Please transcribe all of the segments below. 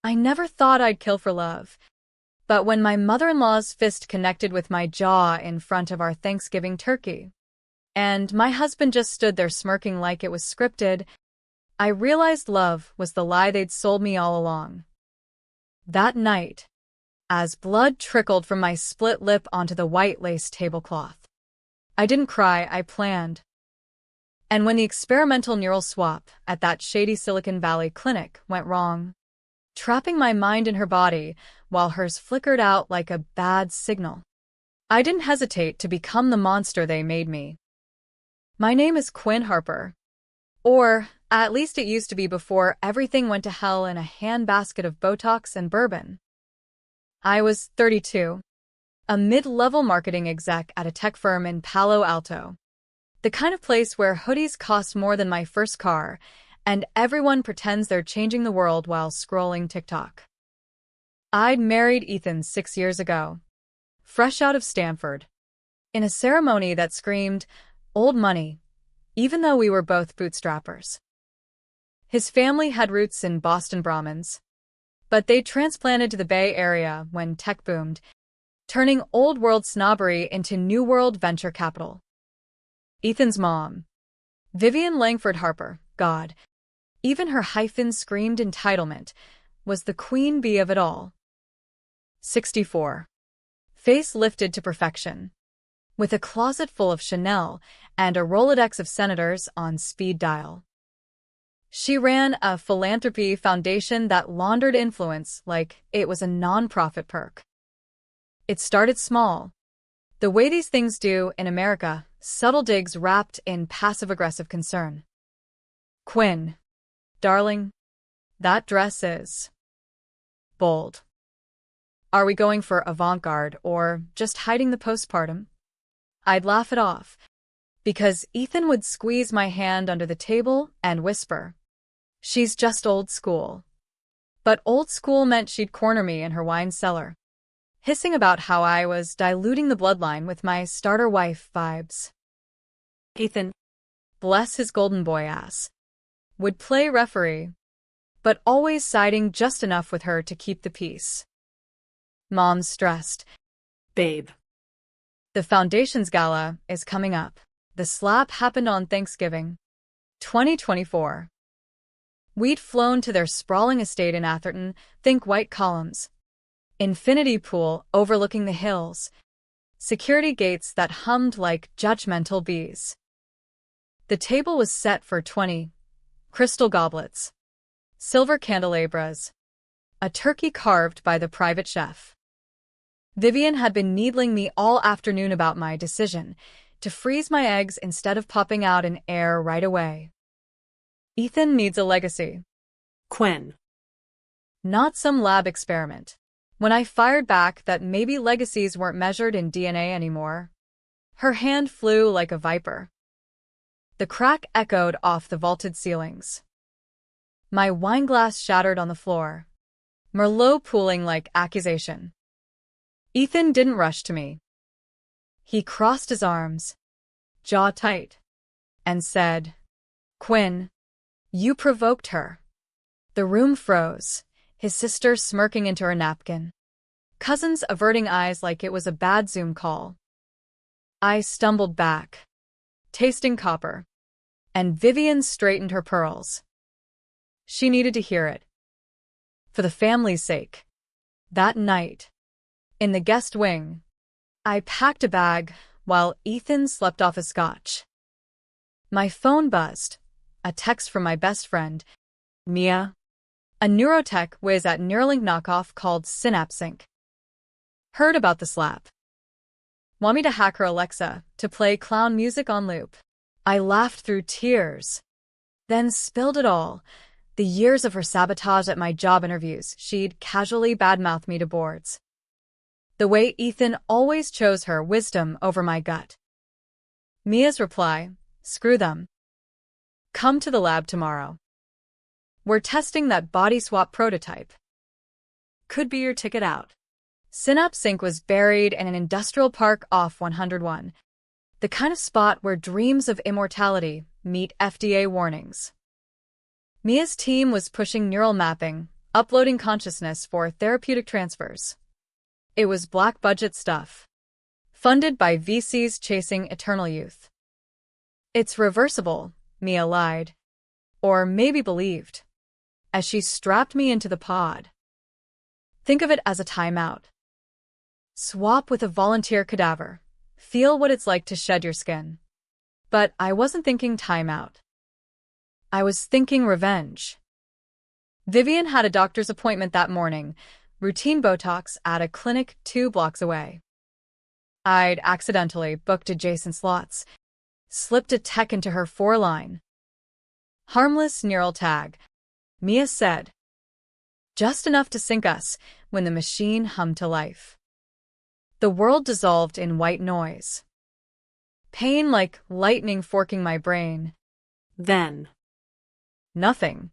I never thought I'd kill for love. But when my mother-in-law's fist connected with my jaw in front of our Thanksgiving turkey, and my husband just stood there smirking like it was scripted, I realized love was the lie they'd sold me all along. That night, as blood trickled from my split lip onto the white lace tablecloth, I didn't cry, I planned. And when the experimental neural swap at that shady Silicon Valley clinic went wrong, trapping my mind in her body while hers flickered out like a bad signal, I didn't hesitate to become the monster they made me. My name is Quinn Harper. Or, at least it used to be before everything went to hell in a handbasket of Botox and bourbon. I was 32, a mid-level marketing exec at a tech firm in Palo Alto. The kind of place where hoodies cost more than my first car, and everyone pretends they're changing the world while scrolling TikTok. I'd married Ethan 6 years ago, fresh out of Stanford, in a ceremony that screamed, old money, even though we were both bootstrappers. His family had roots in Boston Brahmins, but they transplanted to the Bay Area when tech boomed, turning old-world snobbery into new-world venture capital. Ethan's mom, Vivian Langford Harper, God, even her hyphen screamed entitlement, was the queen bee of it all. 64. Face lifted to perfection, with a closet full of Chanel and a Rolodex of senators on speed dial. She ran a philanthropy foundation that laundered influence like it was a non-profit perk. It started small, the way these things do in America, subtle digs wrapped in passive-aggressive concern. Quinn, darling, that dress is bold. Are we going for avant-garde or just hiding the postpartum? I'd laugh it off, because Ethan would squeeze my hand under the table and whisper, "She's just old school." But old school meant she'd corner me in her wine cellar, hissing about how I was diluting the bloodline with my starter wife vibes. Ethan, bless his golden boy ass, would play referee, but always siding just enough with her to keep the peace. Mom's stressed. Babe, the Foundations Gala is coming up. The slap happened on Thanksgiving, 2024. We'd flown to their sprawling estate in Atherton, think white columns, infinity pool overlooking the hills, security gates that hummed like judgmental bees. The table was set for 20 crystal goblets, silver candelabras, a turkey carved by the private chef. Vivian had been needling me all afternoon about my decision to freeze my eggs instead of popping out in air right away. Ethan needs a legacy. Quinn. Not some lab experiment. When I fired back that maybe legacies weren't measured in DNA anymore, her hand flew like a viper. The crack echoed off the vaulted ceilings. My wineglass shattered on the floor, Merlot pooling like accusation. Ethan didn't rush to me. He crossed his arms, jaw tight, and said, "Quinn, you provoked her." The room froze, his sister smirking into her napkin, cousins averting eyes like it was a bad Zoom call. I stumbled back, tasting copper, and Vivian straightened her pearls. She needed to hear it. For the family's sake. That night, in the guest wing, I packed a bag while Ethan slept off a scotch. My phone buzzed, a text from my best friend, Mia, a neurotech whiz at Neuralink knockoff called SynapSync. Heard about the slap. Want me to hack her Alexa to play clown music on loop? I laughed through tears, then spilled it all. The years of her sabotage at my job interviews, she'd casually badmouth me to boards. The way Ethan always chose her wisdom over my gut. Mia's reply, "Screw them. Come to the lab tomorrow. We're testing that body swap prototype. Could be your ticket out." SynapSync was buried in an industrial park off 101, the kind of spot where dreams of immortality meet FDA warnings. Mia's team was pushing neural mapping, uploading consciousness for therapeutic transfers. It was black budget stuff, funded by VCs chasing eternal youth. It's reversible, Mia lied. Or maybe believed, as she strapped me into the pod. Think of it as a timeout. Swap with a volunteer cadaver. Feel what it's like to shed your skin. But I wasn't thinking timeout. I was thinking revenge. Vivian had a doctor's appointment that morning, routine Botox at a clinic 2 blocks away. I'd accidentally booked adjacent slots, slipped a tech into her 4-line. Harmless neural tag, Mia said. Just enough to sync us when the machine hummed to life. The world dissolved in white noise. Pain like lightning forking my brain. Then. Nothing.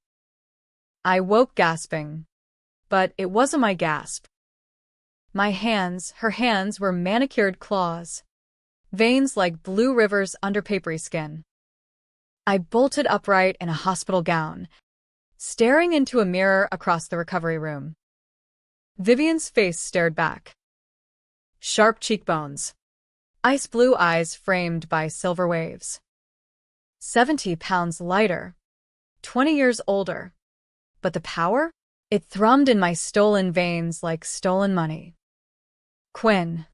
I woke gasping. But it wasn't my gasp. My hands, her hands, were manicured claws. Veins like blue rivers under papery skin. I bolted upright in a hospital gown, staring into a mirror across the recovery room. Vivian's face stared back. Sharp cheekbones. Ice blue eyes framed by silver waves. 70 pounds lighter. 20 years older. But the power? It thrummed in my stolen veins like stolen money. Quinn.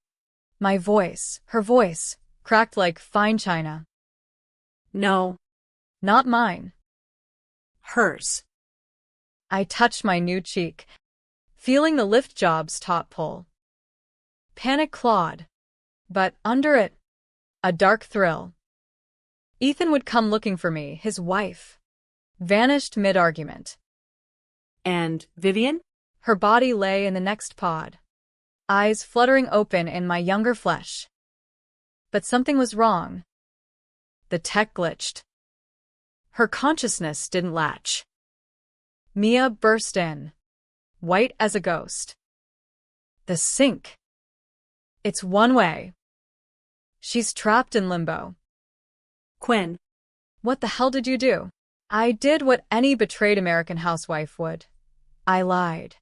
My voice, her voice, cracked like fine china. No. Not mine. Hers. I touched my new cheek, feeling the lift job's top pull. Panic clawed, but under it, a dark thrill. Ethan would come looking for me, his wife. Vanished mid-argument. And Vivian? Her body lay in the next pod, eyes fluttering open in my younger flesh. But something was wrong. The tech glitched. Her consciousness didn't latch. Mia burst in, white as a ghost. The sync. It's one way. She's trapped in limbo. Quinn. What the hell did you do? I did what any betrayed American housewife would. I lied.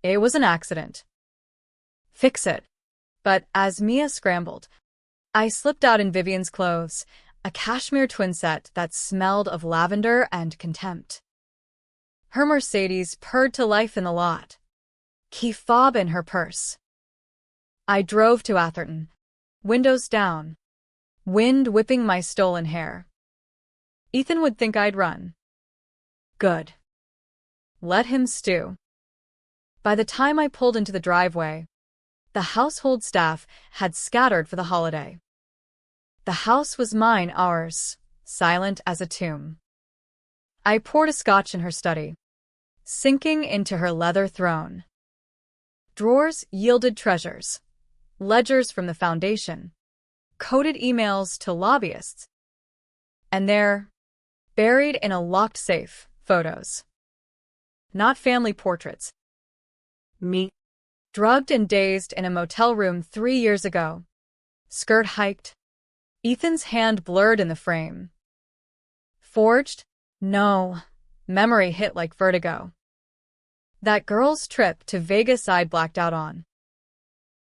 It was an accident. Fix it. But as Mia scrambled, I slipped out in Vivian's clothes, a cashmere twin set that smelled of lavender and contempt. Her Mercedes purred to life in the lot, key fob in her purse. I drove to Atherton, windows down, wind whipping my stolen hair. Ethan would think I'd run. Good. Let him stew. By the time I pulled into the driveway, the household staff had scattered for the holiday. The house was mine, ours, silent as a tomb. I poured a scotch in her study, sinking into her leather throne. Drawers yielded treasures, ledgers from the foundation, coded emails to lobbyists. And there, buried in a locked safe, photos. Not family portraits. Me. Drugged and dazed in a motel room 3 years ago. Skirt hiked. Ethan's hand blurred in the frame. Forged? No. Memory hit like vertigo. That girl's trip to Vegas I'd blacked out on.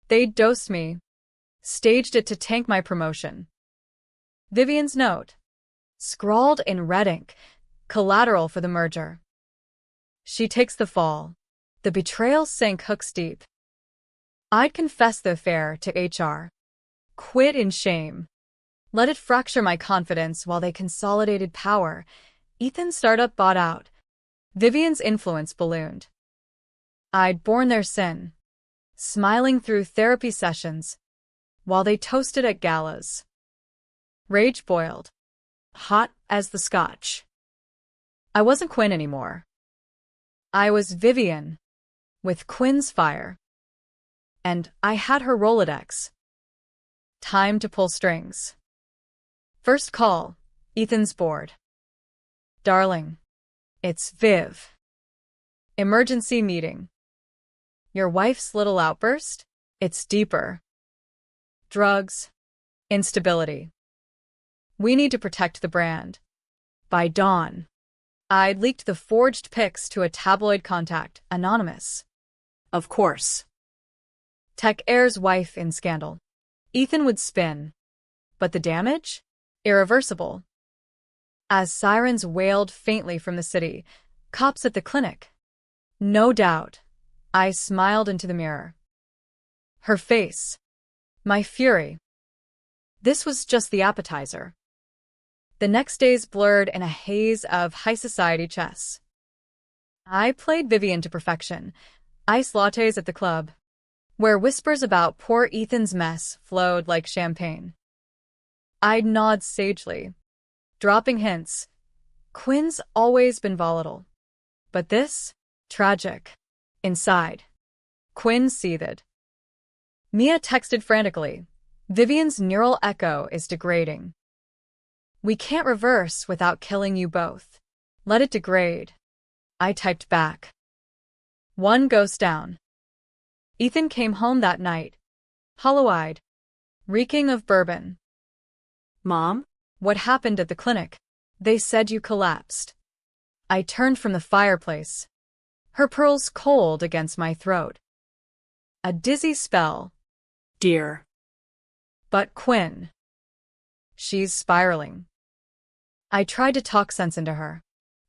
They'd dosed me. Staged it to tank my promotion. Vivian's note. Scrawled in red ink. Collateral for the merger. She takes the fall. The betrayal sank hooks deep. I'd confess the affair to HR. Quit in shame. Let it fracture my confidence while they consolidated power. Ethan's startup bought out. Vivian's influence ballooned. I'd borne their sin, smiling through therapy sessions, while they toasted at galas. Rage boiled, hot as the scotch. I wasn't Quinn anymore. I was Vivian, with Quinn's fire. And I had her Rolodex. Time to pull strings. First call, Ethan's board. Darling, it's Viv. Emergency meeting. Your wife's little outburst? It's deeper. Drugs. Instability. We need to protect the brand. By dawn. I'd leaked the forged pics to a tabloid contact, anonymous. Of course. Tech heir's wife in scandal. Ethan would spin. But the damage? Irreversible. As sirens wailed faintly from the city, cops at the clinic. No doubt. I smiled into the mirror. Her face. My fury. This was just the appetizer. The next days blurred in a haze of high society chess. I played Vivian to perfection. Iced lattes at the club, where whispers about poor Ethan's mess flowed like champagne. I'd nod sagely, dropping hints. Quinn's always been volatile. But this? Tragic. Inside. Quinn seethed. Mia texted frantically. Vivian's neural echo is degrading. We can't reverse without killing you both. Let it degrade. I typed back. One ghost down. Ethan came home that night, hollow-eyed, reeking of bourbon. Mom? What happened at the clinic? They said you collapsed. I turned from the fireplace, her pearls cold against my throat. A dizzy spell. Dear. But Quinn. She's spiraling. I tried to talk sense into her.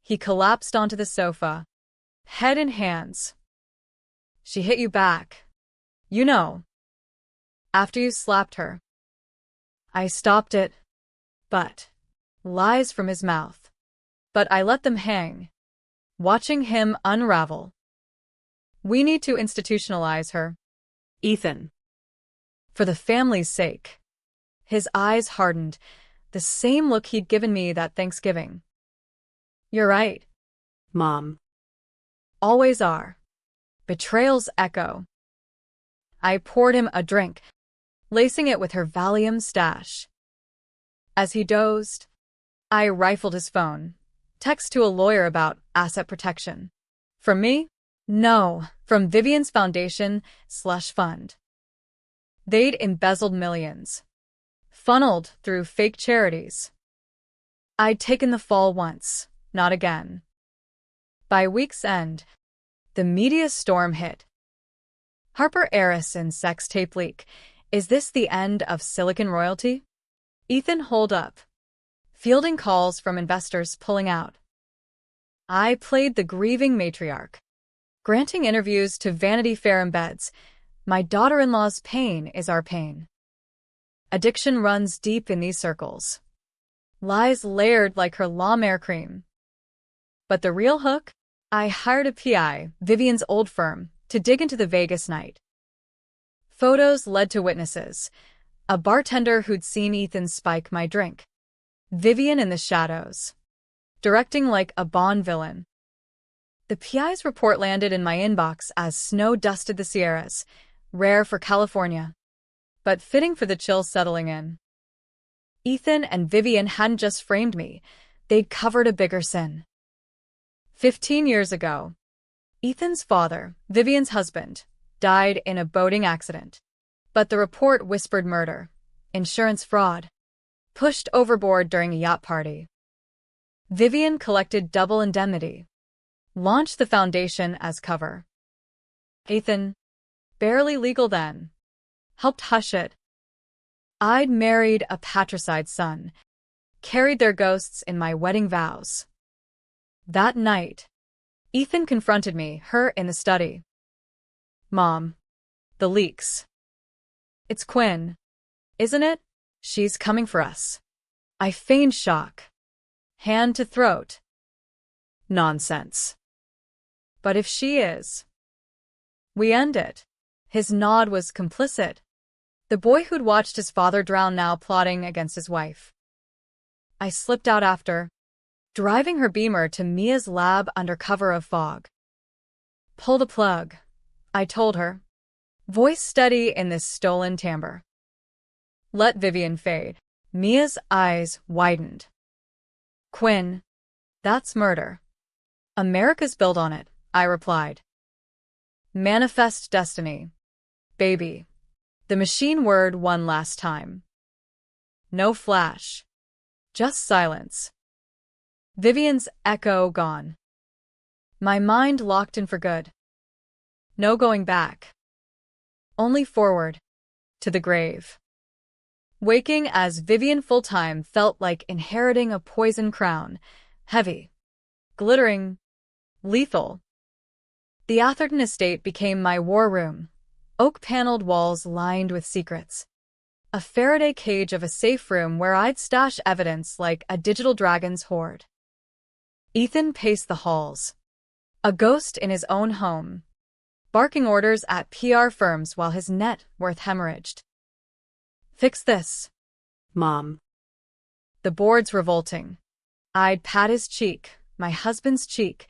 He collapsed onto the sofa, head in hands. She hit you back. You know. After you slapped her. I stopped it. But. Lies from his mouth. But I let them hang, watching him unravel. We need to institutionalize her. Ethan. For the family's sake. His eyes hardened, the same look he'd given me that Thanksgiving. You're right. Mom. Always are. Betrayal's echo. I poured him a drink, lacing it with her Valium stash. As he dozed, I rifled his phone. Text to a lawyer about asset protection. From me? No, from Vivian's foundation/fund. They'd embezzled millions, funneled through fake charities. I'd taken the fall once, not again. By week's end, the media storm hit. Harper heiress and sex tape leak. Is this the end of Silicon royalty? Ethan holed up, fielding calls from investors pulling out. I played the grieving matriarch, granting interviews to Vanity Fair embeds. My daughter-in-law's pain is our pain. Addiction runs deep in these circles. Lies layered like her La Mer cream. But the real hook? I hired a PI, Vivian's old firm, to dig into the Vegas night. Photos led to witnesses. A bartender who'd seen Ethan spike my drink. Vivian in the shadows, directing like a Bond villain. The PI's report landed in my inbox as snow dusted the Sierras, rare for California, but fitting for the chill settling in. Ethan and Vivian hadn't just framed me, they'd covered a bigger sin. 15 years ago, Ethan's father, Vivian's husband, died in a boating accident. But the report whispered murder, insurance fraud, pushed overboard during a yacht party. Vivian collected double indemnity, launched the foundation as cover. Ethan, barely legal then, helped hush it. I'd married a patricide son, carried their ghosts in my wedding vows. That night, Ethan confronted me, her in the study. Mom, the leaks. It's Quinn, isn't it? She's coming for us. I feigned shock. Hand to throat. Nonsense. But if she is, we end it. His nod was complicit. The boy who'd watched his father drown now plotting against his wife. I slipped out after, driving her Beamer to Mia's lab under cover of fog. Pull the plug, I told her, voice steady in this stolen timbre. Let Vivian fade. Mia's eyes widened. Quinn, that's murder. America's built on it, I replied. Manifest destiny. Baby. The machine word one last time. No flash. Just silence. Vivian's echo gone. My mind locked in for good. No going back. Only forward. To the grave. Waking as Vivian full-time felt like inheriting a poison crown. Heavy. Glittering. Lethal. The Atherton estate became my war room. Oak-paneled walls lined with secrets. A Faraday cage of a safe room where I'd stash evidence like a digital dragon's hoard. Ethan paced the halls. A ghost in his own home. Barking orders at PR firms while his net worth hemorrhaged. Fix this. Mom. The board's revolting. I'd pat his cheek, my husband's cheek,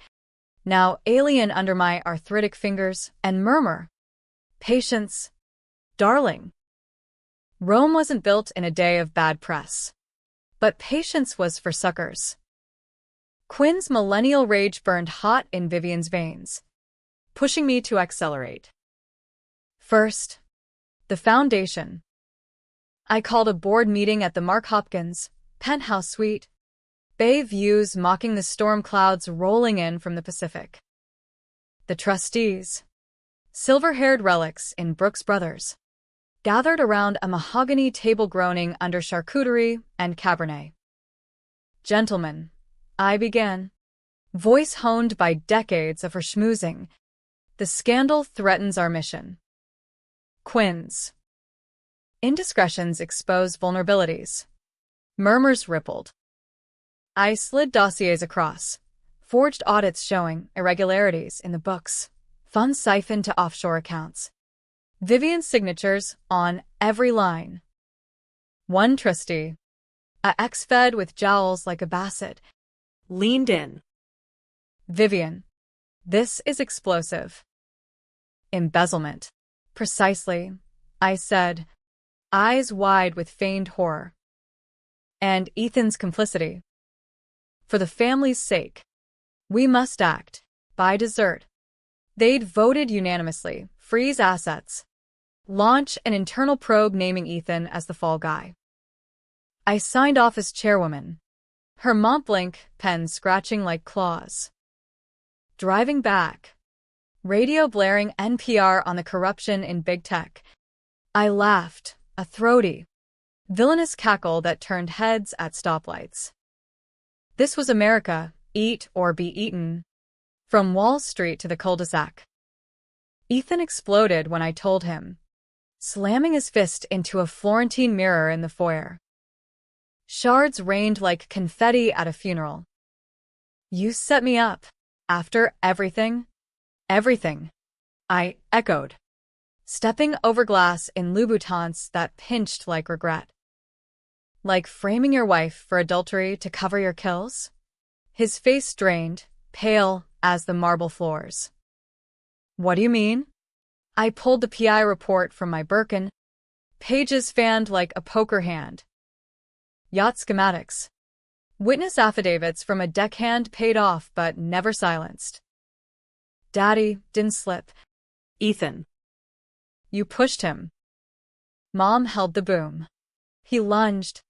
now alien under my arthritic fingers, and murmur. Patience. Darling. Rome wasn't built in a day of bad press. But patience was for suckers. Quinn's millennial rage burned hot in Vivian's veins, pushing me to accelerate. First, the foundation. I called a board meeting at the Mark Hopkins penthouse suite. Bay views mocking the storm clouds rolling in from the Pacific. The trustees, silver-haired relics in Brooks Brothers, gathered around a mahogany table groaning under charcuterie and Cabernet. Gentlemen, I began, voice honed by decades of her schmoozing. The scandal threatens our mission. Quinn's indiscretions expose vulnerabilities. Murmurs rippled. I slid dossiers across, forged audits showing irregularities in the books, funds siphoned to offshore accounts. Vivian's signatures on every line. One trustee, a ex-fed with jowls like a basset, Leaned in. Vivian, this is explosive. Embezzlement. Precisely, I said, eyes wide with feigned horror. And Ethan's complicity. For the family's sake, we must act. By dessert. They'd voted unanimously, freeze assets. Launch an internal probe naming Ethan as the fall guy. I signed off as chairwoman, her Montblanc pen scratching like claws. Driving back, radio blaring NPR on the corruption in big tech, I laughed, a throaty, villainous cackle that turned heads at stoplights. This was America, eat or be eaten. From Wall Street to the cul-de-sac. Ethan exploded when I told him, slamming his fist into a Florentine mirror in the foyer. Shards rained like confetti at a funeral. You set me up. After everything? Everything. I echoed, stepping over glass in Louboutins that pinched like regret. Like framing your wife for adultery to cover your kills? His face strained, pale as the marble floors. What do you mean? I pulled the PI report from my Birkin, pages fanned like a poker hand. Yacht schematics. Witness affidavits from a deckhand paid off but never silenced. Daddy didn't slip. Ethan. You pushed him. Mom held the boom. He lunged,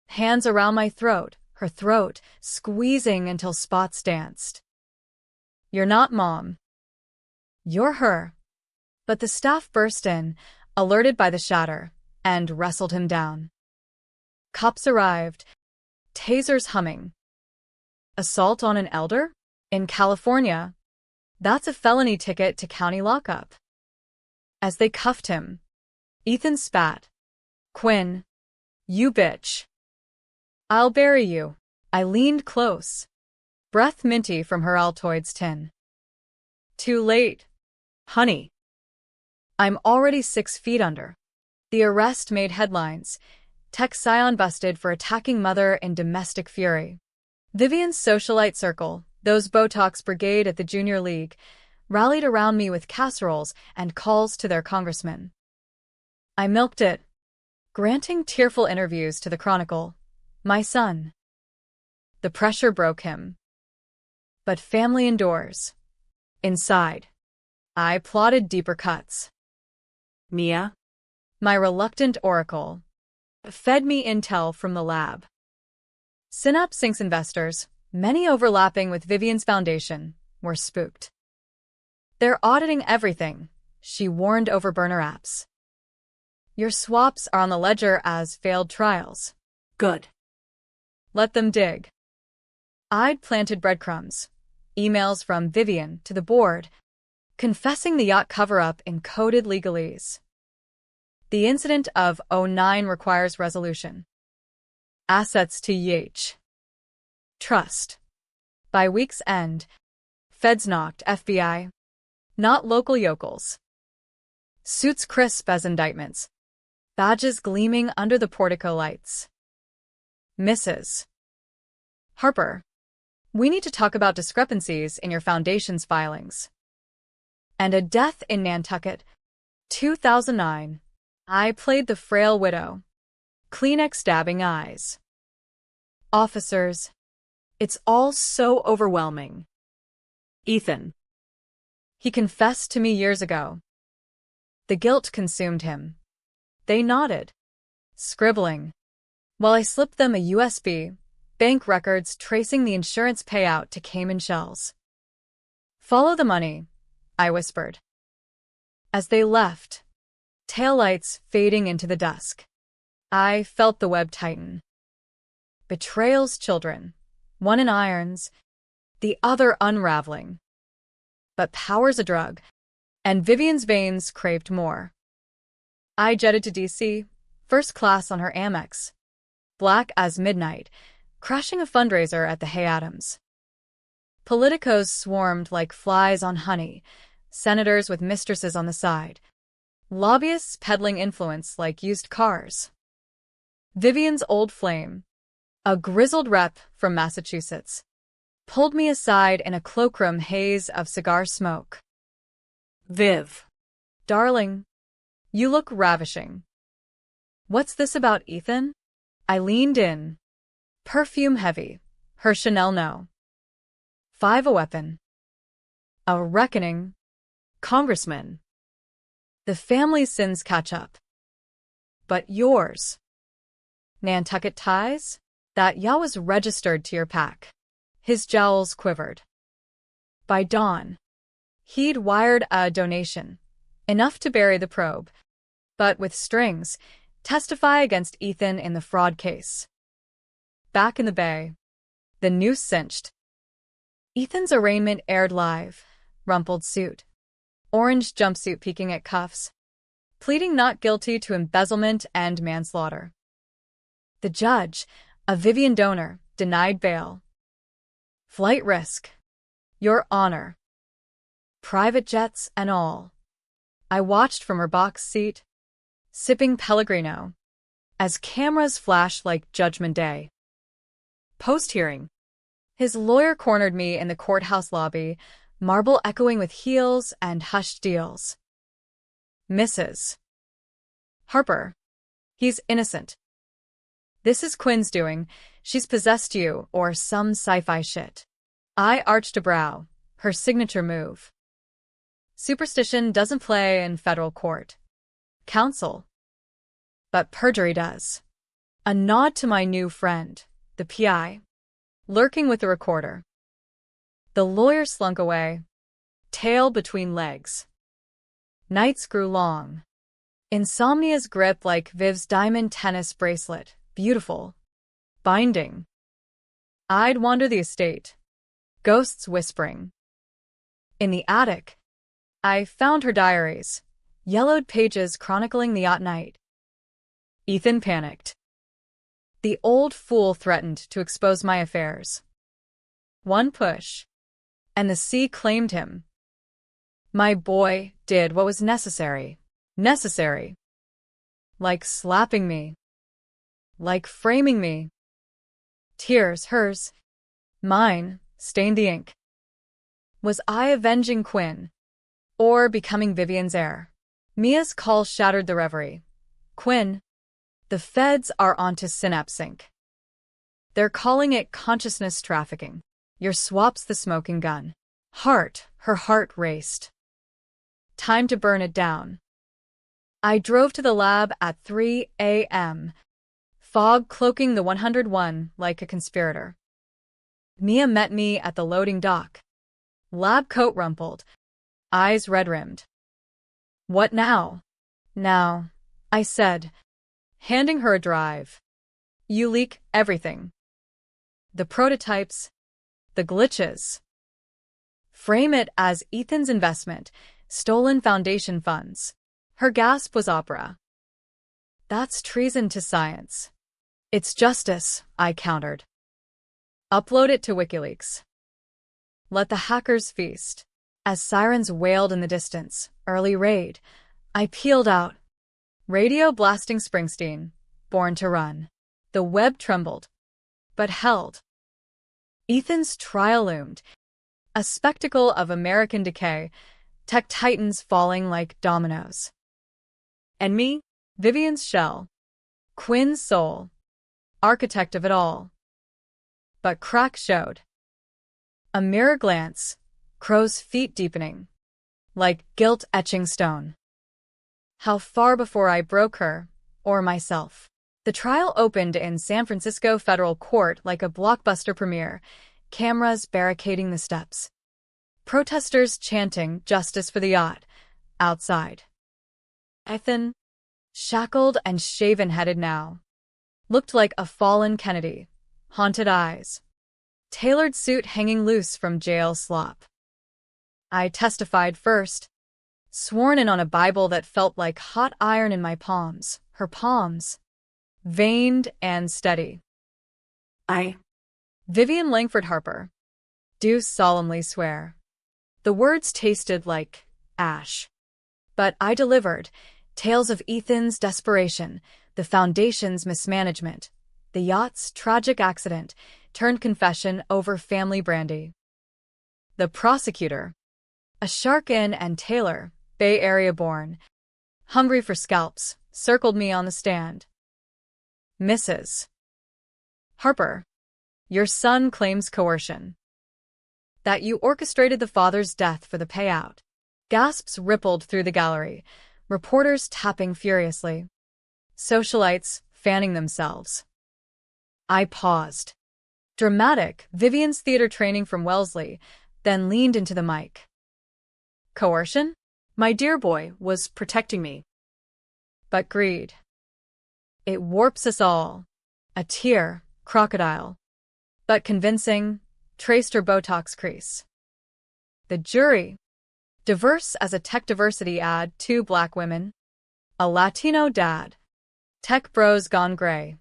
hands around my throat, her throat squeezing until spots danced. You're not Mom. You're her. But the staff burst in, alerted by the shatter, and wrestled him down. Cops arrived, tasers humming. Assault on an elder? In California, that's a felony ticket to county lockup. As they cuffed him, Ethan spat. Quinn, you bitch. I'll bury you. I leaned close, breath minty from her Altoids tin. Too late, honey. I'm already 6 feet under. The arrest made headlines. Tech scion busted for attacking mother in domestic fury. Vivian's socialite circle, those Botox brigade at the junior league, rallied around me with casseroles and calls to their congressman. I milked it, granting tearful interviews to the Chronicle. My son. The pressure broke him. But family endures. Inside, I plotted deeper cuts. Mia. My reluctant oracle fed me intel from the lab. Synapse Inc. investors, many overlapping with Vivian's foundation, were spooked. "They're auditing everything," she warned over burner apps. "Your swaps are on the ledger as failed trials." Good. Let them dig. I'd planted breadcrumbs, emails from Vivian to the board, confessing the yacht cover-up in coded legalese. The incident of '09 requires resolution. Assets to YH. Trust. By week's end, feds knocked, FBI. Not local yokels. Suits crisp as indictments. Badges gleaming under the portico lights. Mrs. Harper, we need to talk about discrepancies in your foundation's filings. And a death in Nantucket, 2009. I played the frail widow. Kleenex dabbing eyes. Officers, it's all so overwhelming. Ethan. He confessed to me years ago. The guilt consumed him. They nodded, scribbling, while I slipped them a USB, bank records tracing the insurance payout to Cayman shells. "Follow the money," I whispered. As they left, taillights fading into the dusk, I felt the web tighten. Betrayal's children, one in irons, the other unraveling. But power's a drug, and Vivian's veins craved more. I jetted to D.C., first class on her Amex, black as midnight, crashing a fundraiser at the Hay Adams. Politicos swarmed like flies on honey, senators with mistresses on the side, lobbyists peddling influence like used cars. Vivian's old flame, a grizzled rep from Massachusetts, pulled me aside in a cloakroom haze of cigar smoke. Viv. "Darling, you look ravishing." "What's this about Ethan?" I leaned in. Perfume heavy, her Chanel no. 5 a weapon. A reckoning. Congressman. The family's sins catch up. But yours. Nantucket ties? That yacht was registered to your pack. His jowls quivered. By dawn, he'd wired a donation, enough to bury the probe, but with strings, testify against Ethan in the fraud case. Back in the bay, the noose cinched. Ethan's arraignment aired live, rumpled suit, orange jumpsuit peeking at cuffs, pleading not guilty to embezzlement and manslaughter. The judge, a Vivian donor, denied bail. "Flight risk. Your Honor." Private jets and all. I watched from her box seat, sipping Pellegrino, as cameras flashed like Judgment Day. Post-hearing. His lawyer cornered me in the courthouse lobby, marble echoing with heels and hushed deals. "Mrs. Harper, he's innocent. This is Quinn's doing. She's possessed you, or some sci-fi shit." I arched a brow, her signature move. Superstition doesn't play in federal court. Counsel. But perjury does. A nod to my new friend, the PI, lurking with the recorder. The lawyer slunk away, tail between legs. Nights grew long. Insomnia's grip like Viv's diamond tennis bracelet, beautiful, binding. I'd wander the estate, ghosts whispering. In the attic, I found her diaries, yellowed pages chronicling the yacht night. Ethan panicked. The old fool threatened to expose my affairs. One push, and the sea claimed him. My boy did what was necessary. Necessary. Like slapping me. Like framing me. Tears, hers, mine, stained the ink. Was I avenging Quinn, or becoming Vivian's heir? Mia's call shattered the reverie. "Quinn, the feds are onto synapse sync. They're calling it consciousness trafficking. Your swap's the smoking gun." Her heart raced. Time to burn it down. I drove to the lab at 3 a.m., fog cloaking the 101 like a conspirator. Mia met me at the loading dock. Lab coat rumpled, eyes red-rimmed. "What now?" "Now," I said, handing her a drive. "You leak everything. The prototypes, the glitches. Frame it as Ethan's investment, stolen foundation funds." Her gasp was opera. "That's treason to science." "It's justice," I countered. "Upload it to WikiLeaks. Let the hackers feast." As sirens wailed in the distance, early raid, I peeled out. Radio blasting Springsteen, Born to Run. The web trembled, but held. Ethan's trial loomed, a spectacle of American decay, tech titans falling like dominoes. And me, Vivian's shell, Quinn's soul, architect of it all. But cracks showed. A mirror glance, crow's feet deepening, like guilt etching stone. How far before I broke her, or myself? The trial opened in San Francisco federal court like a blockbuster premiere, cameras barricading the steps. Protesters chanting justice for the yacht, outside. Ethan, shackled and shaven-headed now, looked like a fallen Kennedy, haunted eyes, tailored suit hanging loose from jail slop. I testified first, sworn in on a Bible that felt like hot iron in my palms, her palms, veined and steady. Vivian Langford Harper, do solemnly swear. The words tasted like ash. But I delivered tales of Ethan's desperation, the Foundation's mismanagement, the yacht's tragic accident turned confession over family brandy. The prosecutor, a Sharkin and Taylor, Bay Area born, hungry for scalps, circled me on the stand. "Mrs. Harper, your son claims coercion. That you orchestrated the father's death for the payout." Gasps rippled through the gallery, reporters tapping furiously, socialites fanning themselves. I paused. Dramatic, Vivian's theater training from Wellesley, then leaned into the mic. "Coercion? My dear boy was protecting me." But greed. It warps us all. A tear, crocodile. But convincing, traced her Botox crease. The jury. Diverse as a tech diversity ad, 2 black women. A Latino dad. Tech bros gone gray.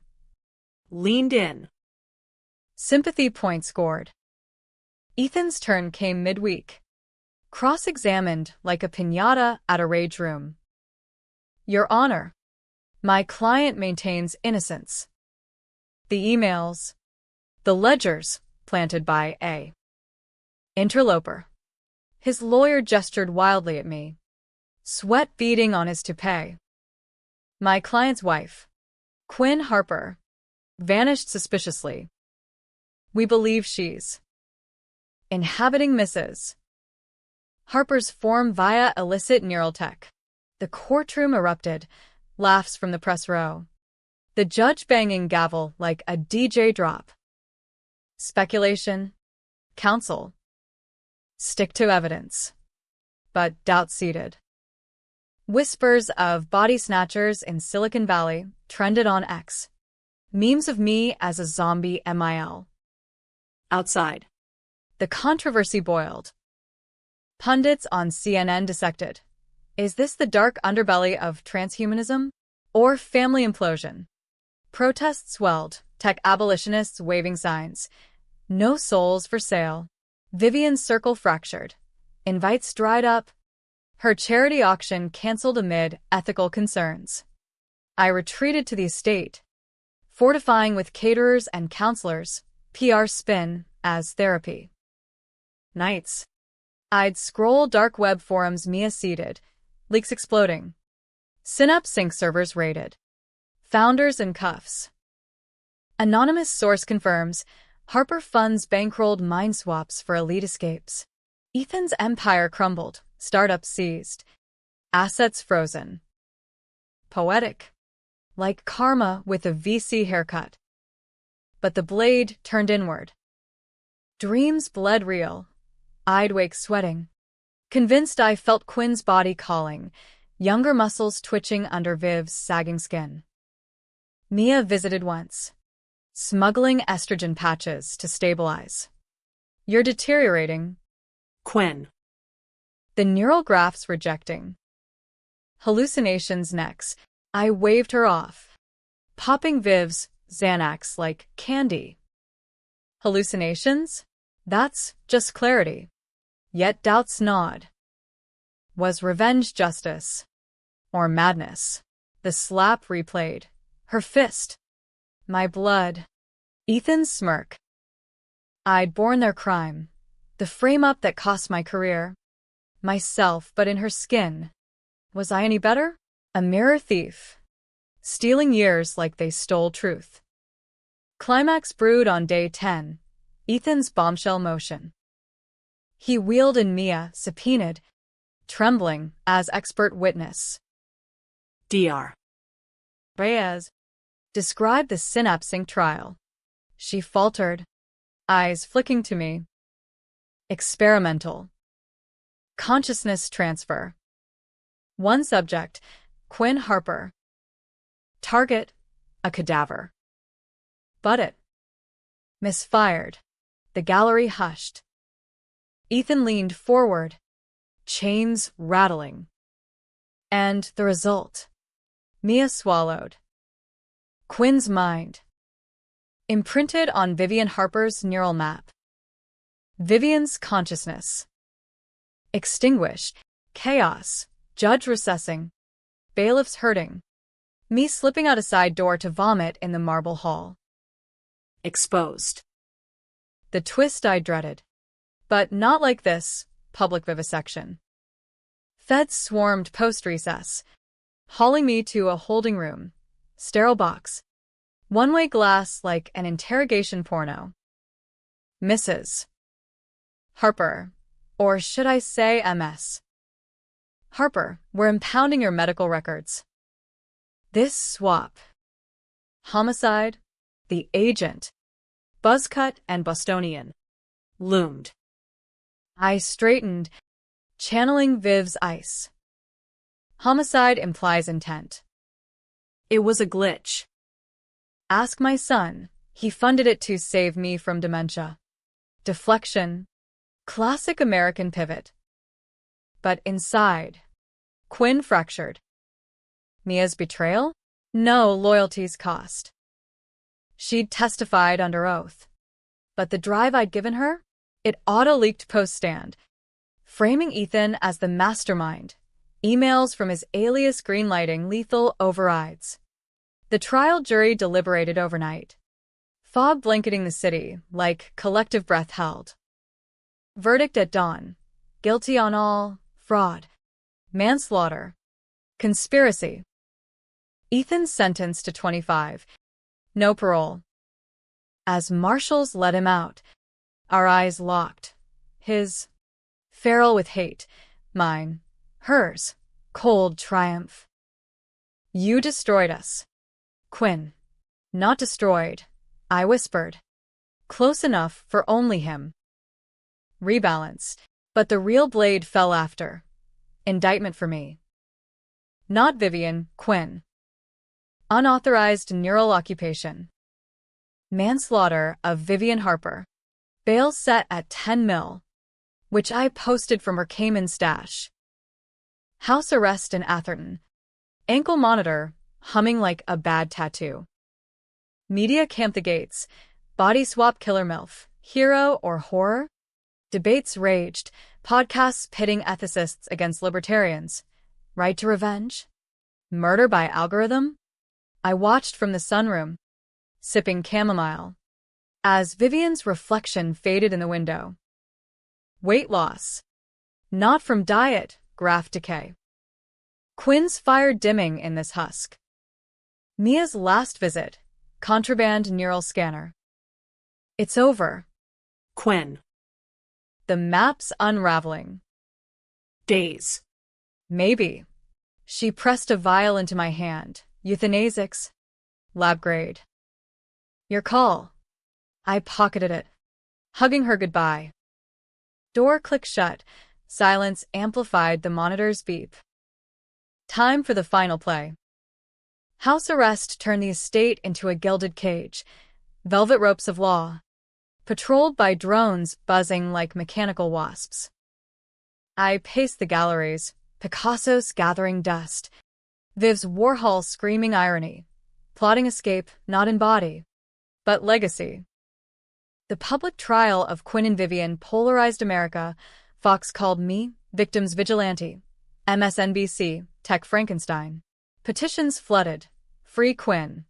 Leaned in. Sympathy point scored. Ethan's turn came midweek. Cross-examined like a piñata at a rage room. "Your Honor, my client maintains innocence. The emails, the ledgers planted by a interloper." His lawyer gestured wildly at me, sweat beading on his toupee. My client's wife, Quinn Harper, vanished suspiciously. We believe she's inhabiting Mrs. Harper's form via illicit neural tech. The courtroom erupted, laughs from the press row. The judge banging gavel like a DJ drop. Speculation. Counsel. Stick to evidence. But doubt seated. Whispers of body snatchers in Silicon Valley trended on X. Memes of me as a zombie MIL. Outside. The controversy boiled. Pundits on CNN dissected. Is this the dark underbelly of transhumanism? Or family implosion? Protests swelled, tech abolitionists waving signs. No souls for sale. Vivian's circle fractured. Invites dried up. Her charity auction canceled amid ethical concerns. I retreated to the estate, fortifying with caterers and counselors, PR spin as therapy. Nights. I'd scroll dark web forums Mia seeded, leaks exploding. Synapse sync servers raided. Founders in cuffs. Anonymous source confirms Harper funds bankrolled mind swaps for elite escapes. Ethan's empire crumbled, startups seized, assets frozen. Poetic. Like karma with a VC haircut. But the blade turned inward. Dreams bled real. I'd wake sweating, convinced I felt Quinn's body calling, younger muscles twitching under Viv's sagging skin. Mia visited once, smuggling estrogen patches to stabilize. You're deteriorating. Quinn. The neural graph's rejecting. Hallucinations next. I waved her off, popping Viv's Xanax like candy. Hallucinations? That's just clarity. Yet doubts gnawed. Was revenge justice? Or madness? The slap replayed. Her fist. My blood. Ethan's smirk. I'd borne their crime. The frame-up that cost my career. Myself, but in her skin. Was I any better? A mirror thief. Stealing years like they stole truth. Climax brewed on day 10. Ethan's bombshell motion. He wheeled in Mia, subpoenaed, trembling as expert witness. Dr. Reyes described the synapse sync trial. She faltered, eyes flicking to me. Experimental. Consciousness transfer. One subject, Quinn Harper. Target, a cadaver. But it misfired. The gallery hushed. Ethan leaned forward, chains rattling. And the result. Mia swallowed. Quinn's mind. Imprinted on Vivian Harper's neural map. Vivian's consciousness. Extinguished. Chaos. Judge recessing. Bailiffs hurting. Me slipping out a side door to vomit in the marble hall. Exposed. The twist I dreaded. But not like this, public vivisection. Feds swarmed post-recess, hauling me to a holding room, sterile box, one-way glass like an interrogation porno. Mrs. Harper, or should I say MS? Harper, we're impounding your medical records. This swap. Homicide, the agent, buzzcut and Bostonian, loomed. I straightened, channeling Viv's ice. Homicide implies intent. It was a glitch. Ask my son. He funded it to save me from dementia. Deflection. Classic American pivot. But inside, Quinn fractured. Mia's betrayal? No, loyalty's cost. She'd testified under oath. But the drive I'd given her? It auto-leaked post-stand, framing Ethan as the mastermind, emails from his alias greenlighting lethal overrides. The trial jury deliberated overnight, fog blanketing the city like collective breath held. Verdict at dawn, guilty on all, fraud, manslaughter, conspiracy. Ethan sentenced to 25, no parole. As marshals let him out, our eyes locked. His, feral with hate, mine, hers, cold triumph. You destroyed us. Quinn. Not destroyed, I whispered. Close enough for only him. Rebalance, but the real blade fell after. Indictment for me. Not Vivian, Quinn. Unauthorized neural occupation. Manslaughter of Vivian Harper. Bail set at 10 mil, which I posted from her Cayman stash. House arrest in Atherton. Ankle monitor, humming like a bad tattoo. Media camp the gates. Body swap killer MILF. Hero or horror? Debates raged. Podcasts pitting ethicists against libertarians. Right to revenge? Murder by algorithm? I watched from the sunroom, sipping chamomile, as Vivian's reflection faded in the window. Weight loss. Not from diet, graph decay. Quinn's fire dimming in this husk. Mia's last visit, contraband neural scanner. It's over. Quinn. The map's unraveling. Days. Maybe. She pressed a vial into my hand. Euthanasics. Lab grade. Your call. I pocketed it. hugging her goodbye. Door clicked shut. Silence amplified the monitor's beep. Time for the final play. House arrest turned the estate into a gilded cage. Velvet ropes of law, patrolled by drones buzzing like mechanical wasps. I paced the galleries, Picasso's gathering dust, Viv's Warhol screaming irony, plotting escape not in body, but legacy. The public trial of Quinn and Vivian polarized America. Fox called me victim's vigilante. MSNBC, Tech Frankenstein. Petitions flooded. Free Quinn.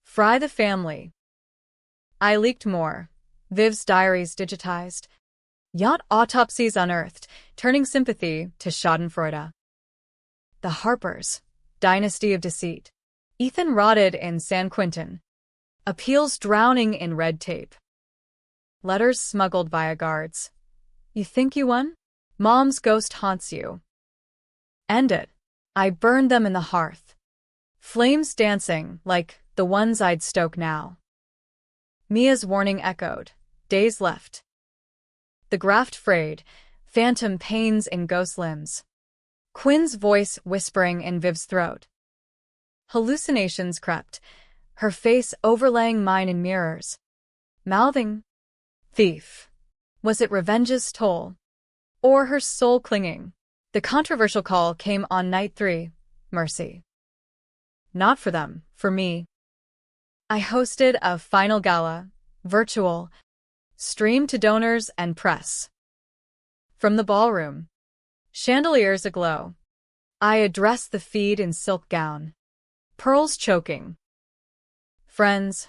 Fry the family. I leaked more. Viv's diaries digitized. Yacht autopsies unearthed, turning sympathy to schadenfreude. The Harpers. Dynasty of deceit. Ethan rotted in San Quentin. Appeals drowning in red tape. Letters smuggled via guards. You think you won? Mom's ghost haunts you. End it. I burned them in the hearth. Flames dancing like the ones I'd stoke now. Mia's warning echoed. Days left. The graft frayed, phantom pains in ghost limbs. Quinn's voice whispering in Viv's throat. Hallucinations crept, her face overlaying mine in mirrors. Mouthing, thief. Was it revenge's toll? Or her soul clinging? The controversial call came on night 3, mercy. Not for them, for me. I hosted a final gala, virtual, streamed to donors and press. From the ballroom, chandeliers aglow, I addressed the feed in silk gown, pearls choking. Friends,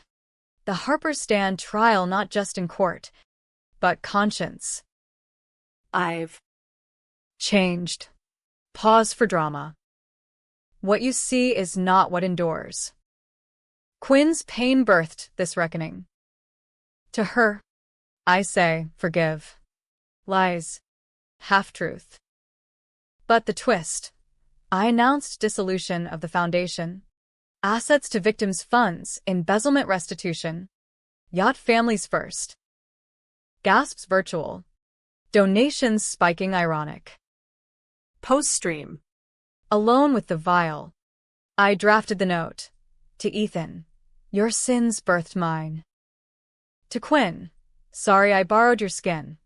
the Harpers stand trial not just in court, but conscience. I've changed. Pause for drama. What you see is not what endures. Quinn's pain birthed this reckoning. To her, I say, forgive. Lies. Half-truth. But the twist. I announced dissolution of the foundation. Assets to victims' funds, embezzlement restitution. Yacht families first. Gasps virtual. Donations spiking ironic. Post-stream. Alone with the vial. I drafted the note. To Ethan. Your sins birthed mine. To Quinn. Sorry I borrowed your skin.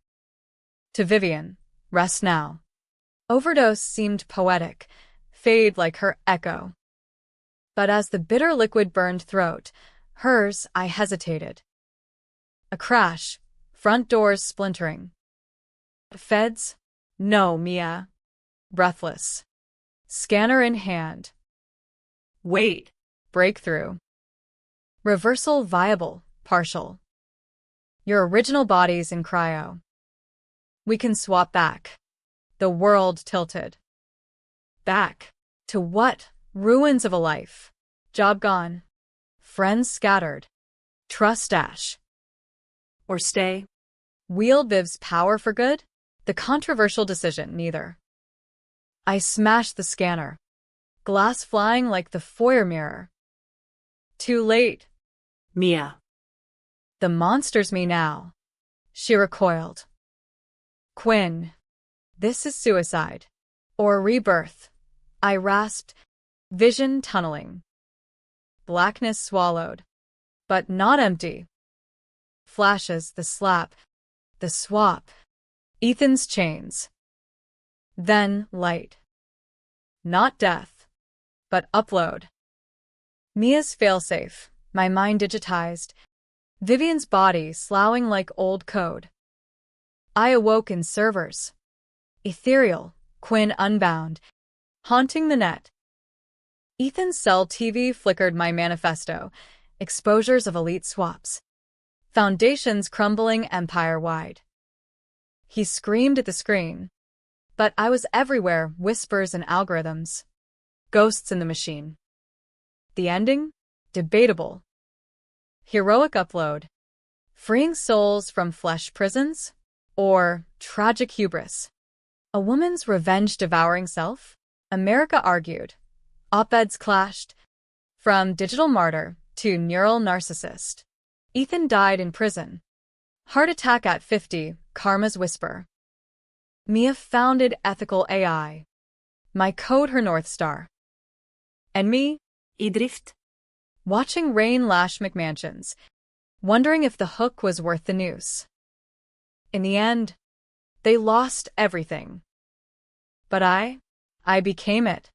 To Vivian. Rest now. Overdose seemed poetic, fade like her echo. But as the bitter liquid burned throat, hers, I hesitated. A crash, front doors splintering. Feds? No, Mia. Breathless. Scanner in hand. Wait. Breakthrough. Reversal viable, partial. Your original body's in cryo. We can swap back. The world tilted. Back. To what? Ruins of a life. Job gone. Friends scattered. Trust dash. Or stay. Wield Viv's power for good? The controversial decision, neither. I smashed the scanner. Glass flying like the foyer mirror. Too late. Mia. The monster's me now. She recoiled. Quinn. This is suicide. Or rebirth. I rasped. Vision tunneling. Blackness swallowed. But not empty. Flashes, the slap. The swap. Ethan's chains. Then light. Not death. But upload. Mia's failsafe, my mind digitized. Vivian's body sloughing like old code. I awoke in servers. Ethereal, Quinn unbound. Haunting the net. Ethan's cell TV flickered my manifesto. Exposures of elite swaps. Foundations crumbling empire-wide. He screamed at the screen. But I was everywhere, whispers and algorithms. Ghosts in the machine. The ending? Debatable. Heroic upload. Freeing souls from flesh prisons? Or tragic hubris? A woman's revenge-devouring self? America argued. Op-eds clashed. From digital martyr to neural narcissist. Ethan died in prison. Heart attack at 50, Karma's whisper. Mia founded ethical AI. My code her North Star. And me, I drift. watching rain lash McMansions, wondering if the hook was worth the noose. In the end, they lost everything. But I became it.